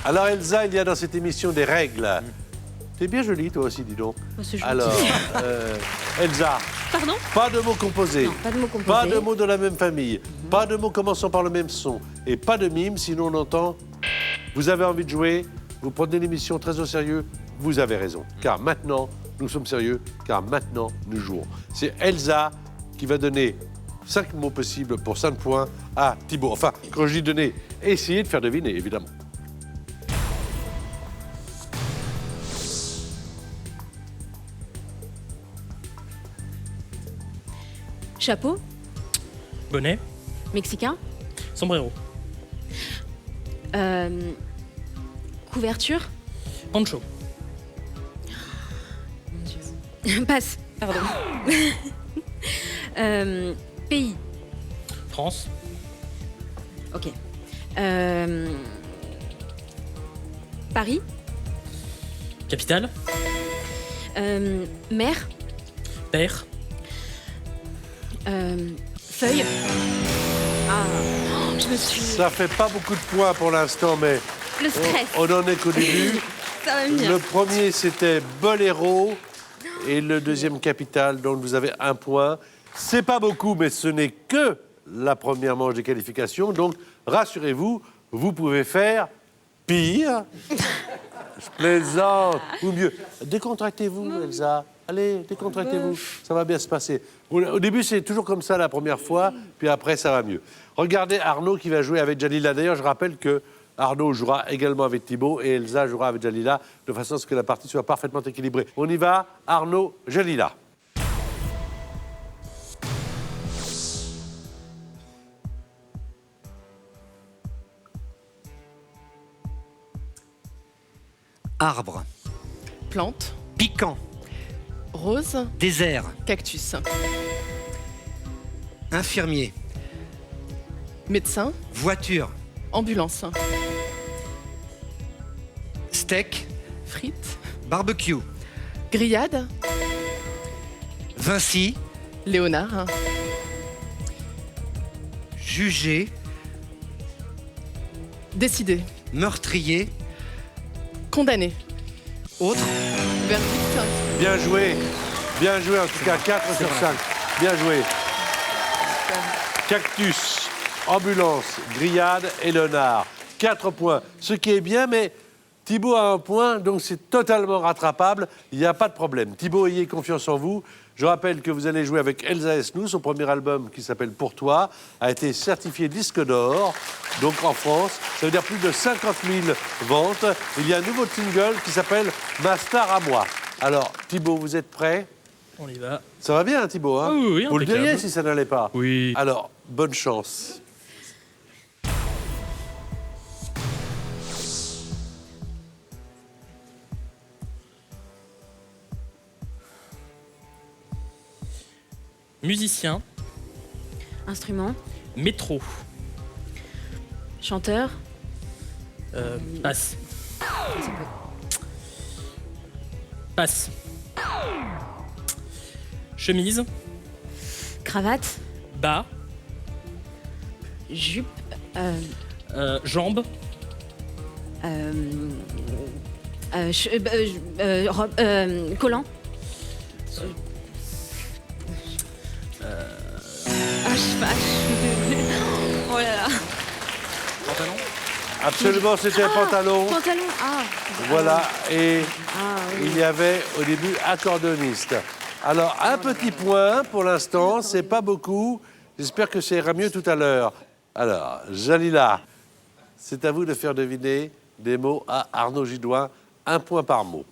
Alors Elsa, il y a dans cette émission des règles. T'es bien jolie toi aussi, dis donc. Oh, c'est gentil. Alors, Elsa, Pardon? pas de mots composés. Non, pas de mots composés. Pas de mots de la même famille. Pas de mots commençant par le même son. Et pas de mime, sinon on entend. Vous avez envie de jouer, vous prenez l'émission très au sérieux, vous avez raison. Car maintenant, nous sommes sérieux, car maintenant, nous jouons. C'est Elsa qui va donner 5 mots possibles pour 5 points à Thibaut. Enfin, quand je dis donner, essayez de faire deviner, évidemment. Chapeau, Bonnet, mexicain, sombrero, couverture, poncho, passe, pardon. Pays, France, ok. Paris, capitale, mer, père, feuille. Ah, oh, je me suis... Ça fait pas beaucoup de points pour l'instant, mais Le stress, on en est qu'au début. ça va venir. Le premier, c'était Boléro. Et le deuxième, Capital. Donc, vous avez 1 point. C'est pas beaucoup, mais ce n'est que la première manche des qualifications. Donc, rassurez-vous, vous pouvez faire pire. Je plaisante. Ou mieux. Décontractez-vous, Elsa. Allez, décontractez-vous. Ça va bien se passer. Au début, c'est toujours comme ça la première fois. Puis après, ça va mieux. Regardez Arnaud qui va jouer avec Jalila. D'ailleurs, je rappelle que Arnaud jouera également avec Thibaut et Elsa jouera avec Jalila, de façon à ce que la partie soit parfaitement équilibrée. On y va, Arnaud, Jalila. Arbre, Plante, piquant, rose, désert, cactus. infirmier, Médecin, voiture, ambulance. steak, Frites, barbecue, grillade, Vinci, Léonard, jugé, décidé, meurtrier, condamné, autre, verdict, Bien joué. Bien joué, en tout cas, 4 sur 5. Bien joué. Cactus, ambulance, grillade et Léonard. 4 points. Ce qui est bien, mais Thibaut a 1 point, donc c'est totalement rattrapable. Il n'y a pas de problème. Thibaut, ayez confiance en vous. Je rappelle que vous allez jouer avec Elsa Esnou. Son premier album, qui s'appelle Pour toi, a été certifié disque d'or. Donc en France, ça veut dire plus de 50 000 ventes. Il y a un nouveau single qui s'appelle Ma star à moi. Alors, Thibaut, vous êtes prêt? on y va. Ça va bien, hein, Thibaut, hein? Ah oui, vous le impeccable. diriez si ça n'allait pas. Oui. Alors, bonne chance. Musicien, Instrument, métro, chanteur, passe, passe, chemise, cravate, bas, jupe, jambes, collant. Ah, cheval. Oh là là. pantalon, Absolument, c'était un pantalon. Pantalon. Ah. Voilà, et Ah oui. il y avait au début accordéoniste. Alors, un petit point pour l'instant, c'est pas beaucoup. J'espère que ça ira mieux tout à l'heure. Alors, Jalila, c'est à vous de faire deviner des mots à Arnaud Gidoin. 1 point par mot.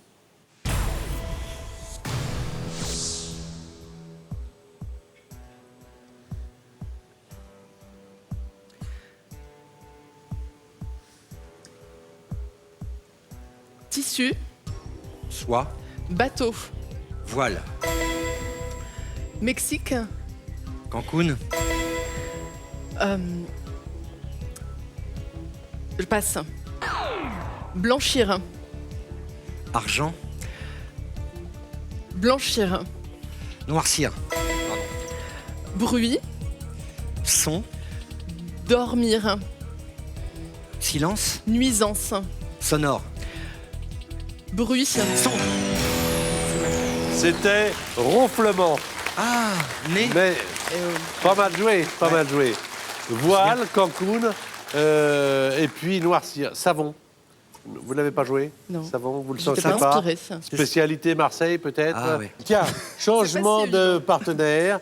tissu, soie, bateau, voile, Mexique, Cancun, je passe. Blanchir, argent, blanchir, noircir, bruit, son, dormir, silence, nuisance, Sonore. Bruit. Son. C'était ronflement. Ah, nez. Mais pas mal joué, pas mal joué. Voile, Cancun, et puis noircir. Savon. Vous l'avez pas joué? Non. Savon, vous le J'étais sentez pas pas? inspirée, ça. Spécialité Marseille peut-être? Ah, ouais. Tiens, changement C'est pas si de partenaire.